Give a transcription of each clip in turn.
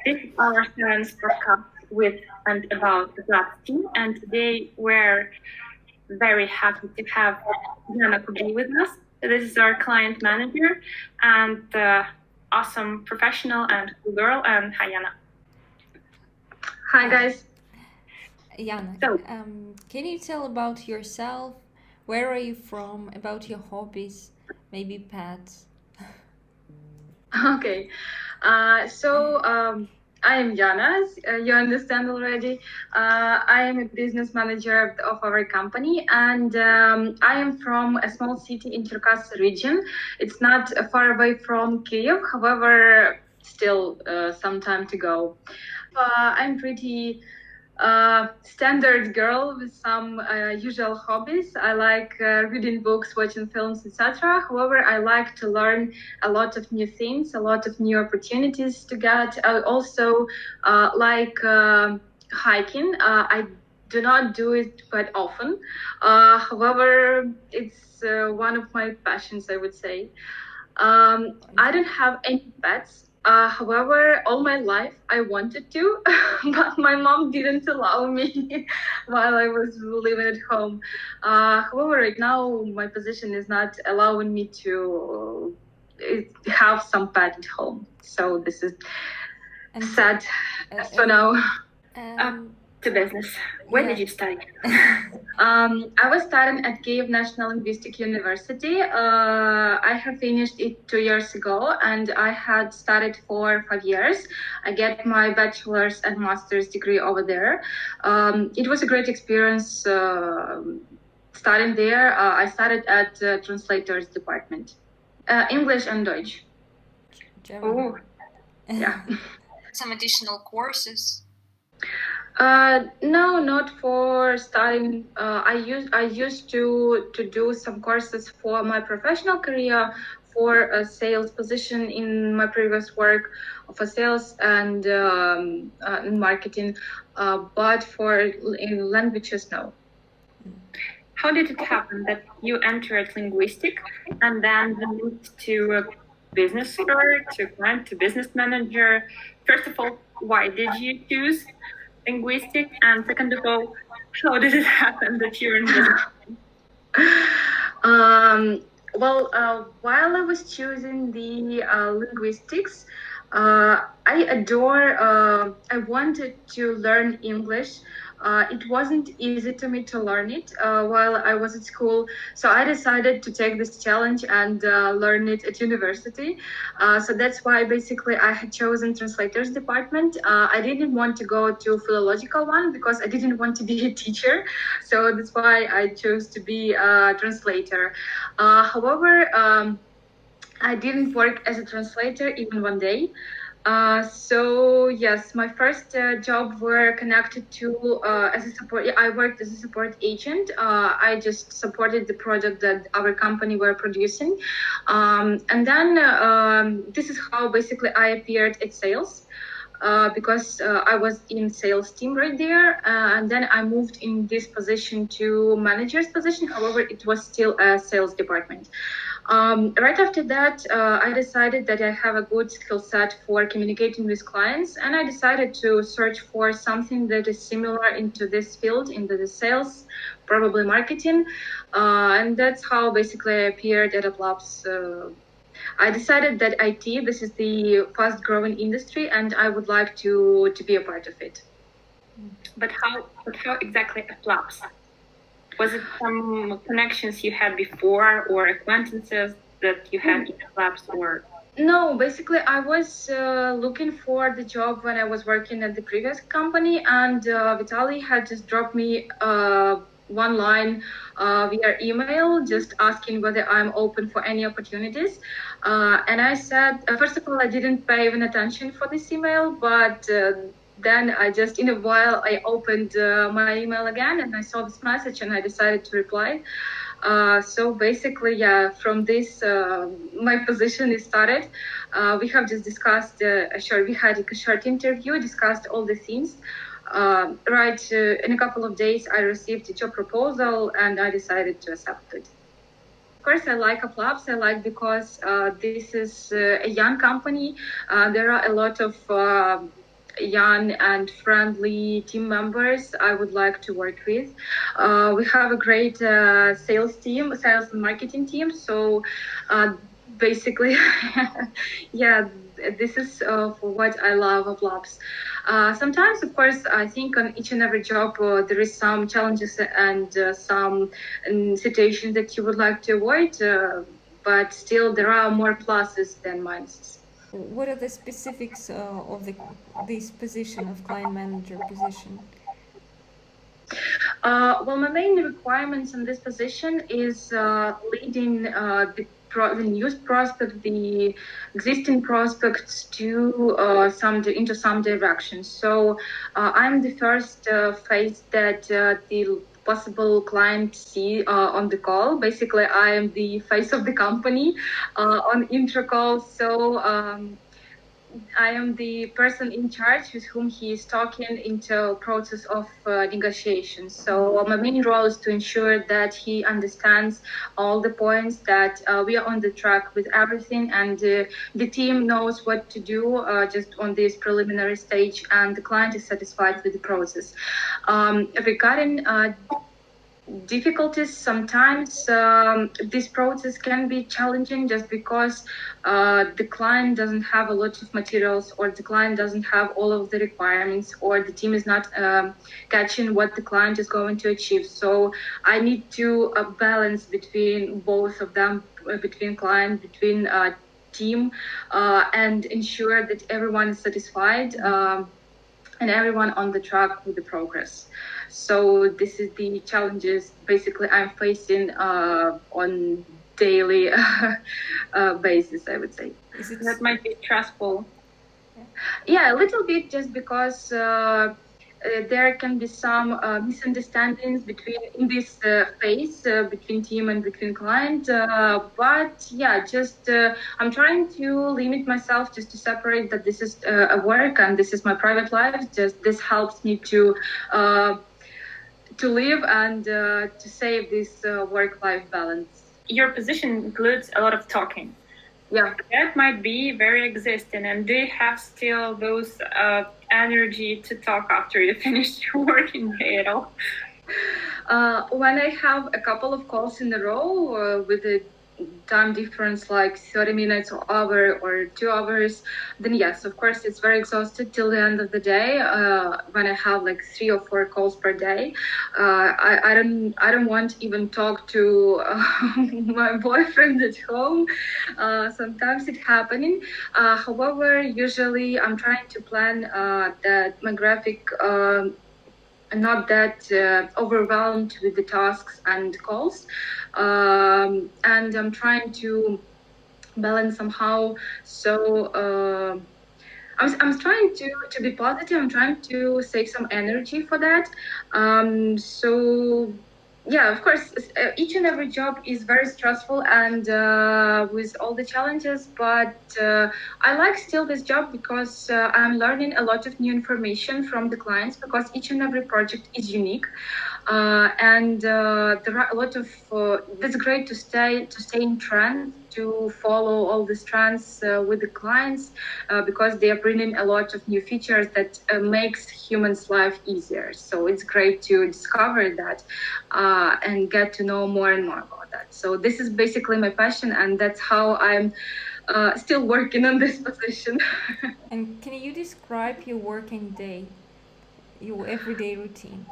This is our science podcast with and about the UppLabs team, and today we're very happy to have Yana Kubliy with us. This is our client manager and awesome professional and cool girl. And hi, Yana. Hi guys. Yana, So- can you tell about yourself? Where are you from? About your hobbies, maybe pets? Okay. I am Yana, as you understand already. I am a business manager of our company, and I am from a small city in Cherkasy region. It's not far away from Kyiv, however, still some time to go. I'm pretty standard girl with some usual hobbies. I like reading books, watching films, etc. However, I like to learn a lot of new things, a lot of new opportunities to get. I also like hiking. I do not do it quite often. However, it's one of my passions, I would say. I don't have any pets. However, all my life I wanted to, but my mom didn't allow me while I was living at home. However, right now my position is not allowing me to have some pet at home. So this is sad for now. To business. When did you study? I was studying at Kyiv National Linguistic University. I have finished it 2 years ago, and I had studied for 5 years. I get my bachelor's and master's degree over there. It was a great experience studying there. I studied at translators department, English and Deutsch. German. Oh, Yeah. Some additional courses? No, not for studying. I used to do some courses for my professional career, for a sales position in my previous work, for sales and marketing, but for in languages, no. How did it happen that you entered linguistic and then moved to business or to client to business manager? First of all, why did you choose linguistic? And second of all, how did it happen that you're in business? While I was choosing the linguistics, I wanted to learn English. It wasn't easy to me to learn it while I was at school. So I decided to take this challenge and learn it at university. So that's why basically I had chosen translators department. I didn't want to go to philological one because I didn't want to be a teacher. So that's why I chose to be a translator. However, I didn't work as a translator even one day. So yes, my first job were connected to as a support. I worked as a support agent. I just supported the project that our company were producing, and then this is how basically I appeared at sales. Because I was in sales team right there, and then I moved in this position to manager's position. However, it was still a sales department. Right after that, I decided that I have a good skill set for communicating with clients, and I decided to search for something that is similar into this field, into the sales, probably marketing, and that's how basically I appeared at UppLabs. I decided that IT, this is the fast-growing industry, and I would like to be a part of it. But how exactly UppLabs? Was it some connections you had before or acquaintances that you had in UppLabs or? No, basically I was looking for the job when I was working at the previous company, and Vitaly had just dropped me one line via email just asking whether I'm open for any opportunities. And I said, first of all, I didn't pay even attention for this email, but then I just, in a while, I opened my email again and I saw this message and I decided to reply. So basically, yeah, from this, my position is started. We have just discussed we had a short interview, discussed all the things. In a couple of days, I received a job proposal and I decided to accept it. Of course, I like UppLabs. I like because this is a young company. There are a lot of young and friendly team members I would like to work with. We have a great sales and marketing team. So basically, yeah, this is for what I love of labs. Sometimes, of course, I think on each and every job there is some challenges and some situations that you would like to avoid, but still there are more pluses than minuses. What are the specifics of this position of client manager position? Well, my main requirements in this position is leading the new prospect, the existing prospects to into some direction. So I'm the first face that the possible client see on the call. Basically, I am the face of the company on intro call. So I am the person in charge with whom he is talking into process of negotiation. So my main role is to ensure that he understands all the points, that we are on the track with everything, and the team knows what to do just on this preliminary stage, and the client is satisfied with the process. Regarding difficulties, sometimes this process can be challenging just because the client doesn't have a lot of materials, or the client doesn't have all of the requirements, or the team is not catching what the client is going to achieve. So I need to balance between both of them, between client, between team, and ensure that everyone is satisfied and everyone on the track with the progress. So this is the challenges basically I'm facing on daily basis, I would say. That might be stressful. Yeah, a little bit, just because there can be some misunderstandings between in this phase between team and between client. But yeah, just I'm trying to limit myself just to separate that this is a work and this is my private life. Just this helps me to live and to save this work-life balance. Your position includes a lot of talking. Yeah. That might be very existing. And do you have still those energy to talk after you finish your working day at all? When I have a couple of calls in a row with a time difference like 30 minutes or hour or 2 hours, then yes, of course, it's very exhausted till the end of the day. When I have like 3 or 4 calls per day, I don't want even talk to my boyfriend at home. Sometimes it's happening. However, usually I'm trying to plan that my graphic not that overwhelmed with the tasks and calls, and I'm trying to balance somehow. So I'm trying to be positive. I'm trying to save some energy for that. So yeah, of course, each and every job is very stressful and with all the challenges, but I like still this job because I'm learning a lot of new information from the clients, because each and every project is unique. And there are a lot of that's great to stay in trend, to follow all these trends with the clients, because they are bringing a lot of new features that makes humans life easier. So it's great to discover that and get to know more and more about that. So this is basically my passion, and that's how I'm still working on this position. And can you describe your working day, your everyday routine?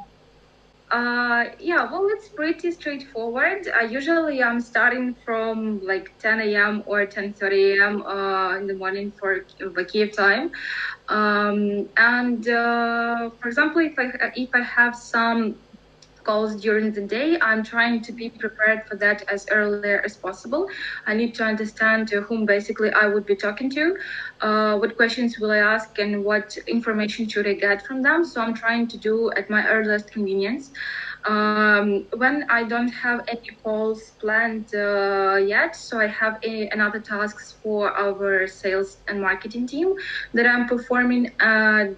Yeah, well, it's pretty straightforward. Usually I'm starting from like 10 a.m. or 10:30 a.m. In the morning for Kiev time. And for example, if I have some calls during the day, I'm trying to be prepared for that as earlier as possible. I need to understand whom basically I would be talking to, what questions will I ask, and what information should I get from them. So I'm trying to do at my earliest convenience. When I don't have any calls planned yet, so I have another tasks for our sales and marketing team that I'm performing,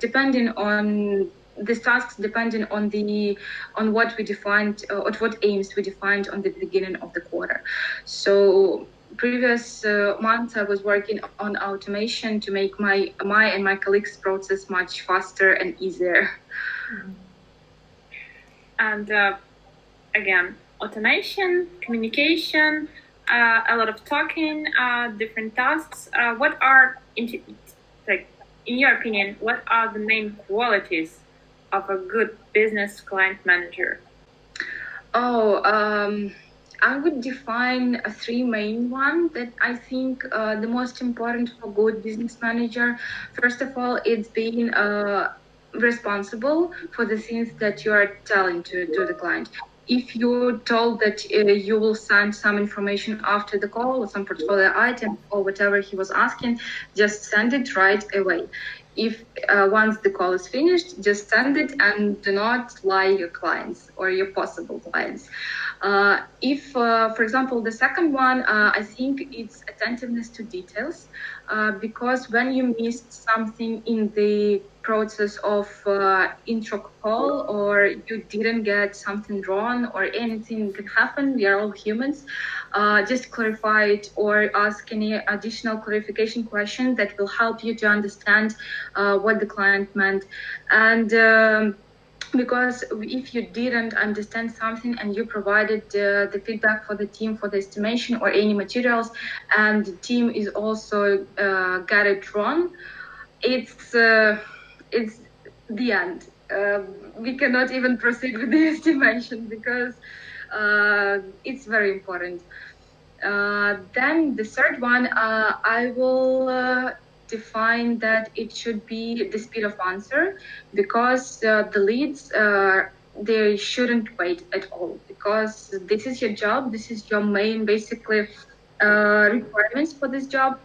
depending on these tasks, depending on what we defined, or what aims we defined on the beginning of the quarter. So previous months I was working on automation to make my and my colleagues' process much faster and easier. And again, automation, communication, a lot of talking, different tasks. What are, like, in your opinion, what are the main qualities of a good business client manager? I would define three main ones that I think the most important for good business manager. First of all, it's being responsible for the things that you are telling to the client. If you're told that you will send some information after the call or some portfolio item or whatever he was asking, just send it right away. If once the call is finished, just send it and do not lie your clients or your possible clients. If, for example, the second one, I think it's attentiveness to details, because when you missed something in the process of intro call, or you didn't get something wrong, or anything can happen, we are all humans, just clarify it or ask any additional clarification question that will help you to understand what the client meant. And because if you didn't understand something and you provided the feedback for the team for the estimation or any materials, and the team is also got it wrong, it's the end. We cannot even proceed with the estimation because it's very important. Then the third one, I will define that it should be the speed of answer, because the leads, they shouldn't wait at all, because this is your job, this is your main basically requirements for this job.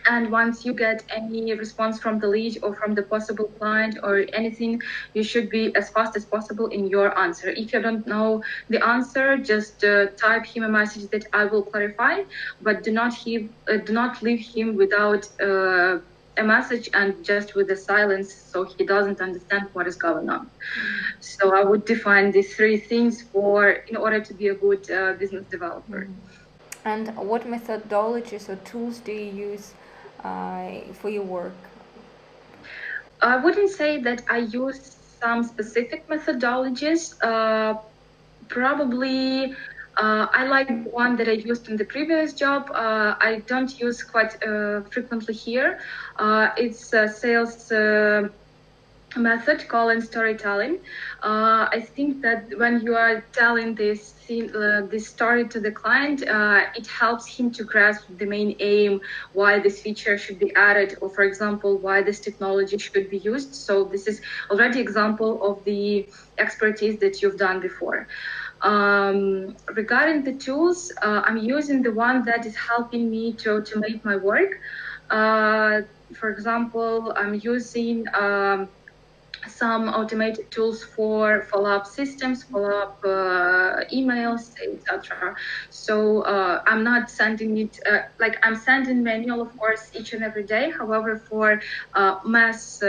And once you get any response from the lead or from the possible client or anything, you should be as fast as possible in your answer. If you don't know the answer, just type him a message that I will clarify, but do not leave him without a message and just with the silence, so he doesn't understand what is going on. So I would define these three things in order to be a good business developer. And what methodologies or tools do you use for your work? I wouldn't say that I use some specific methodologies. Probably I like the one that I used in the previous job. I don't use quite frequently here. It's a sales method called storytelling. I think that when you are telling this story to the client, it helps him to grasp the main aim, why this feature should be added, or for example, why this technology should be used. So this is already example of the expertise that you've done before. Regarding the tools, I'm using the one that is helping me to automate my work. For example, I'm using some automated tools for follow-up systems, follow-up emails, etc. So I'm not sending it, I'm sending manual, of course, each and every day. However, for mass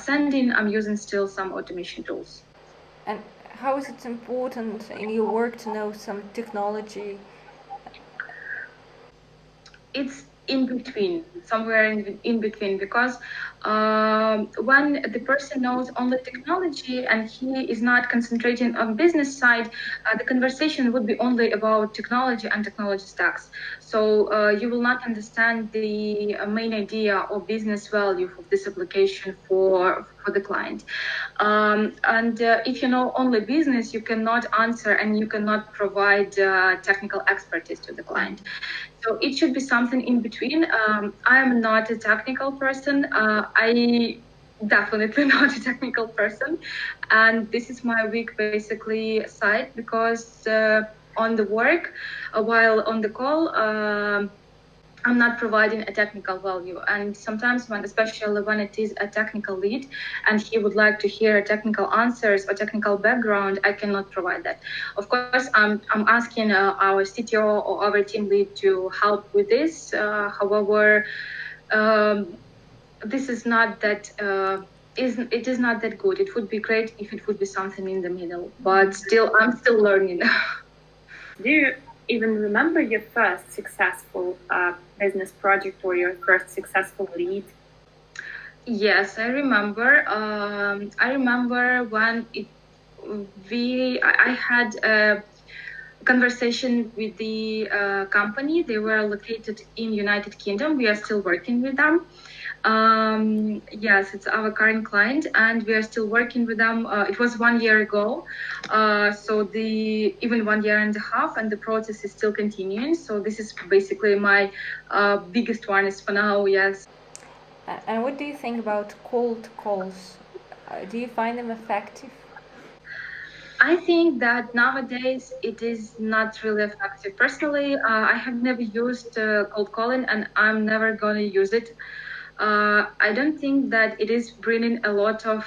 sending, I'm using still some automation tools. And how is it important in your work to know some technology? It's in between, somewhere in between, because when the person knows only technology and he is not concentrating on business side, the conversation would be only about technology and technology stacks. So you will not understand the main idea or business value of this application for the client. And if you know only business, you cannot answer and you cannot provide technical expertise to the client. So it should be something in between. I am not a technical person. I definitely not a technical person. And this is my weak basically side, because on the work, while on the call, I'm not providing a technical value. And sometimes especially when it is a technical lead and he would like to hear technical answers or technical background, I cannot provide that. Of course, I'm asking our CTO or our team lead to help with this. However, this is not that, it is not that good. It would be great if it would be something in the middle, but still, I'm still learning. Do you even remember your first successful business project or your first successful lead? Yes, I remember. I remember when I had a conversation with the company. They were located in United Kingdom. We are still working with them. Yes, it's our current client, and we are still working with them. It was 1 year ago, so the even 1 year and a half, and the process is still continuing. So this is basically my biggest one is for now. Yes. And what do you think about cold calls? Do you find them effective? I think that nowadays it is not really effective. Personally, I have never used cold calling, and I'm never going to use it. I don't think that it is bringing a lot of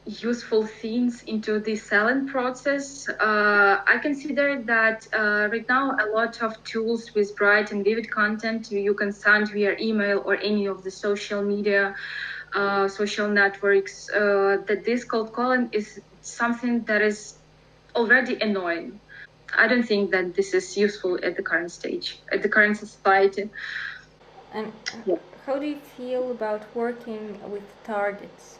useful things into the selling process. I consider that right now a lot of tools with bright and vivid content you can send via email or any of the social media, social networks, that this cold calling is something that is already annoying. I don't think that this is useful at the current stage, at the current society. And Yeah. how do you feel about working with targets?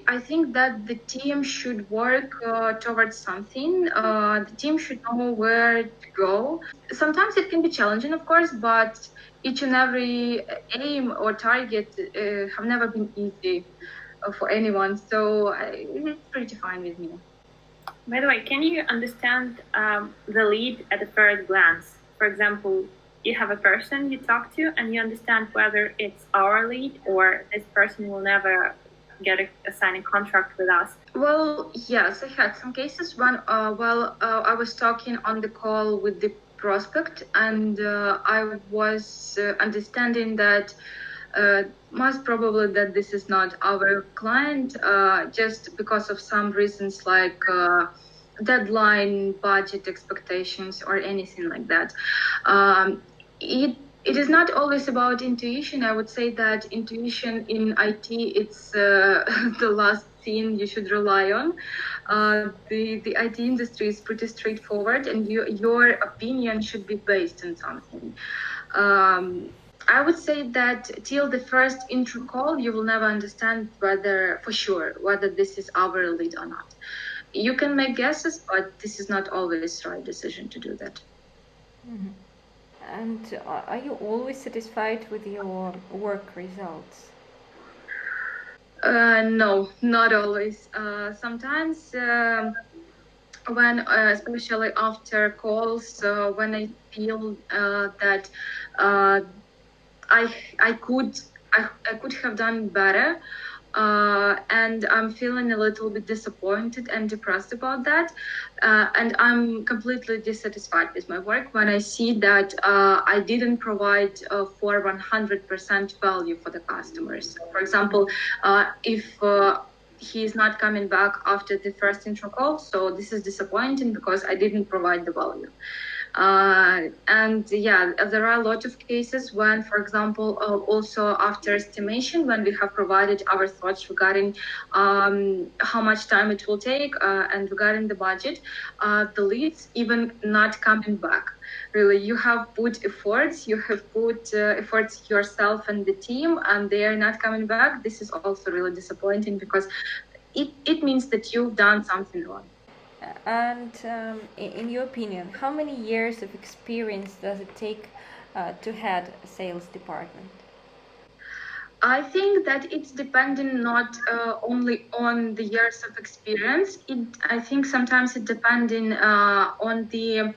I think that the team should work towards something. The team should know where to go. Sometimes it can be challenging, of course, but each and every aim or target have never been easy for anyone. So it's pretty fine with me. By the way, can you understand the lead at a first glance? For example, you have a person you talk to and you understand whether it's our lead or this person will never get a signing contract with us. Well, yes, I had some cases when, I was talking on the call with the prospect, and I was understanding that most probably that this is not our client, just because of some reasons like deadline, budget expectations, or anything like that. Um, it is not always about intuition. I would say that intuition in IT it's the last thing you should rely on. The IT industry is pretty straightforward, and your opinion should be based on something. I would say that till the first intro call, you will never understand whether, for sure, whether this is our lead or not. You can make guesses, but this is not always the right decision to do that. Mm-hmm. And are you always satisfied with your work results? No, not always. Sometimes when, especially after calls, when I feel that uh, I I could I could have done better, and I'm feeling a little bit disappointed and depressed about that. And I'm completely dissatisfied with my work when I see that I didn't provide for 100% value for the customers. So, for example, if he is not coming back after the first intro call, so this is disappointing because I didn't provide the value. And yeah, there are a lot of cases when, for example, also after estimation, when we have provided our thoughts regarding how much time it will take and regarding the budget, the leads even not coming back. Really, you have put efforts, you have put efforts yourself and the team, and they are not coming back. This is also really disappointing because it means that you've done something wrong. And in your opinion, how many years of experience does it take to head a sales department? I think that it's depending not only on the years of experience. I think sometimes it depending on the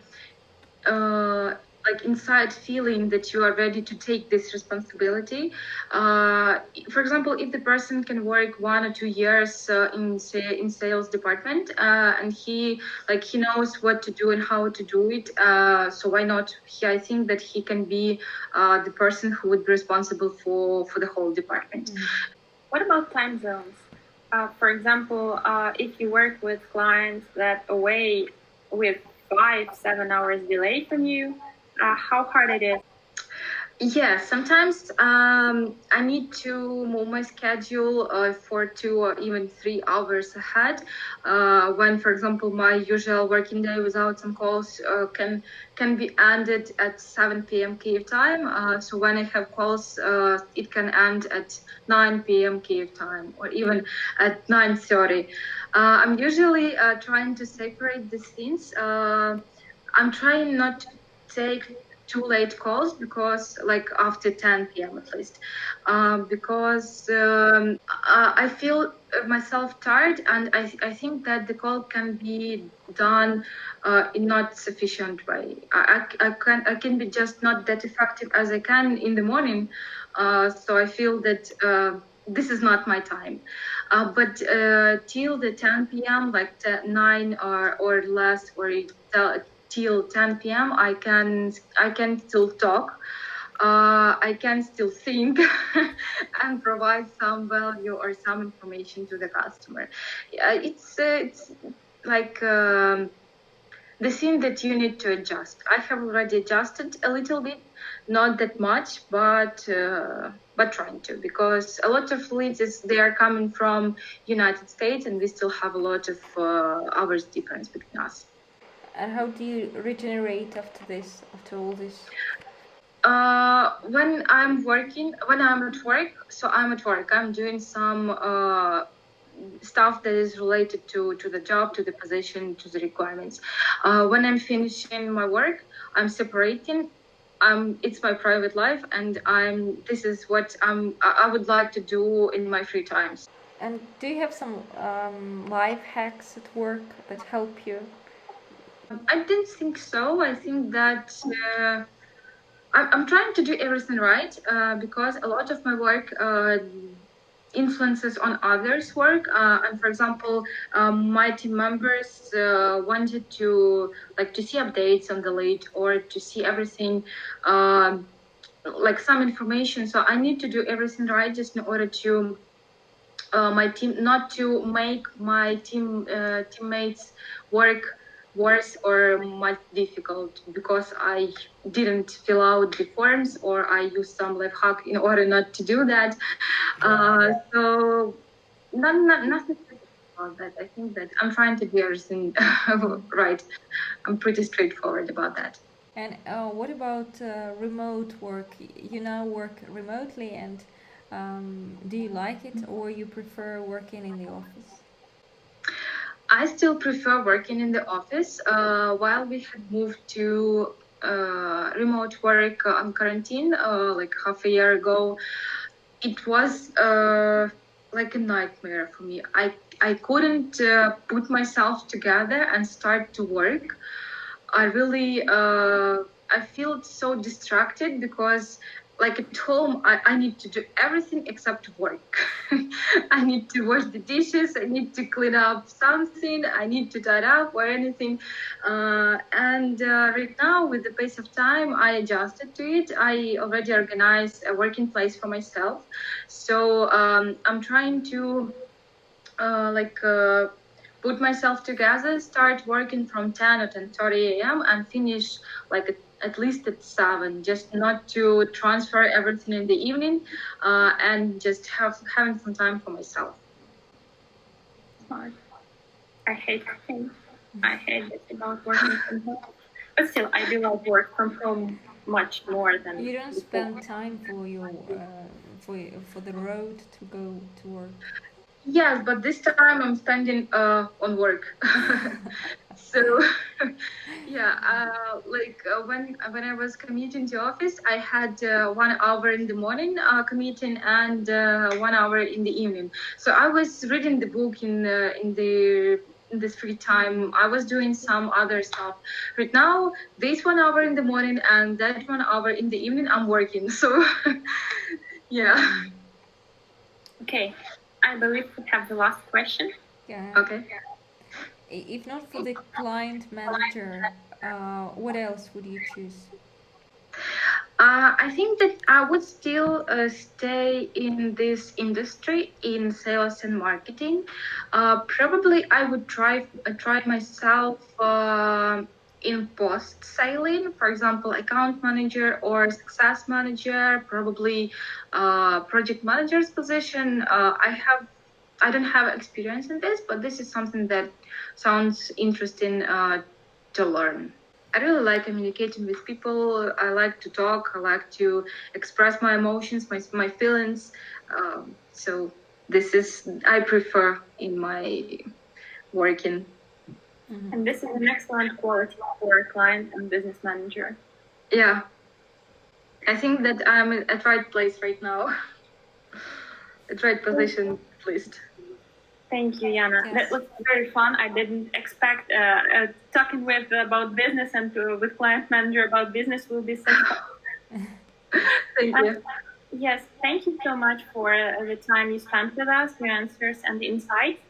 uh, like inside feeling that you are ready to take this responsibility. For example, if the person can work 1 or 2 years in sales department, and he knows what to do and how to do it, so why not? I think that he can be the person who would be responsible for the whole department. What about time zones? For example, if you work with clients that away with 5, 7 hours delay from you, how hard it is? Yes, sometimes I need to move my schedule for 2 or even 3 hours ahead. When, for example, my usual working day without some calls can be ended at 7 p.m. Kiev time. So when I have calls, it can end at 9 p.m. Kiev time or even at 9:30. I'm usually trying to separate these things. I'm trying not to take too late calls because like after 10 p.m. at least because I feel myself tired and I think that the call can be done in not sufficient way. I can be just not that effective as I can in the morning, so I feel that this is not my time, but till the 10 p.m. like 9 or less or till 10 p.m. I can still talk. I can still think and provide some value or some information to the customer. It's like the thing that you need to adjust. I have already adjusted a little bit, not that much, but trying to, because a lot of leads they are coming from United States, and we still have a lot of hours difference between us. And how do you regenerate after this, after all this? When I'm at work, so I'm at work, I'm doing some stuff that is related to the job, to the position, to the requirements. When I'm finishing my work, I'm separating. It's my private life, and this is what I would like to do in my free times. And do you have some life hacks at work that help you? I didn't think so. I think that I'm trying to do everything right because a lot of my work influences on others' work. And for example, my team members wanted to to see updates on the lead or to see everything. Like some information, so I need to do everything right just in order to my team not to make my teammates work worse or much difficult because I didn't fill out the forms or I used some life hack in order not to do that. So nothing about that. I think that I'm trying to do everything right. I'm pretty straightforward about that. And what about remote work? You now work remotely, and do you like it, or you prefer working in the office? I still prefer working in the office. While we had moved to remote work on quarantine, like half a year ago, it was like a nightmare for me. I couldn't put myself together and start to work. I really I feel so distracted because like at home I need to do everything except work. I need to wash the dishes, I need to clean up something, I need to tidy up or anything. And right now with the pace of time I adjusted to it. I already organized a working place for myself. So I'm trying to put myself together, start working from 10 or 10:30 a.m. and finish at least at 7, just not to transfer everything in the evening and just having some time for myself. Smart. I hate things. I hate this about working from home. But still, I do love work from home much more than You don't before. spend time for your for the road to go to work. Yes, but this time I'm spending on work. So yeah, when I was commuting to office, I had 1 hour in the morning commuting and 1 hour in the evening. So I was reading the book in this free time. I was doing some other stuff. Right now, this 1 hour in the morning and that 1 hour in the evening, I'm working. So yeah. Okay, I believe we have the last question. Yeah. Okay. If not for the client manager, what else would you choose? I think that I would still stay in this industry in sales and marketing. Probably I would try myself in post selling, for example, account manager or success manager, probably project manager's position. I don't have experience in this, but this is something that sounds interesting to learn. I really like communicating with people. I like to talk. I like to express my emotions, my feelings. So this is I prefer in my working. And this is an excellent quality for a client and business manager. Yeah, I think that I'm at right place right now, at right position at least. Thank you, Yana. Yes. That was very fun. I didn't expect talking with about business and with client manager about business will be such fun. Thank you. Yes, thank you so much for the time you spent with us, your answers and the insights.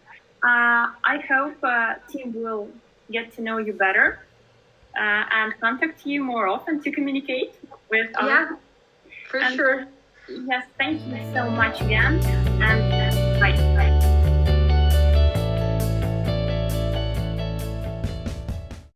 I hope team will get to know you better and contact you more often to communicate with others. Yeah, for sure. Yes, thank you so much again. And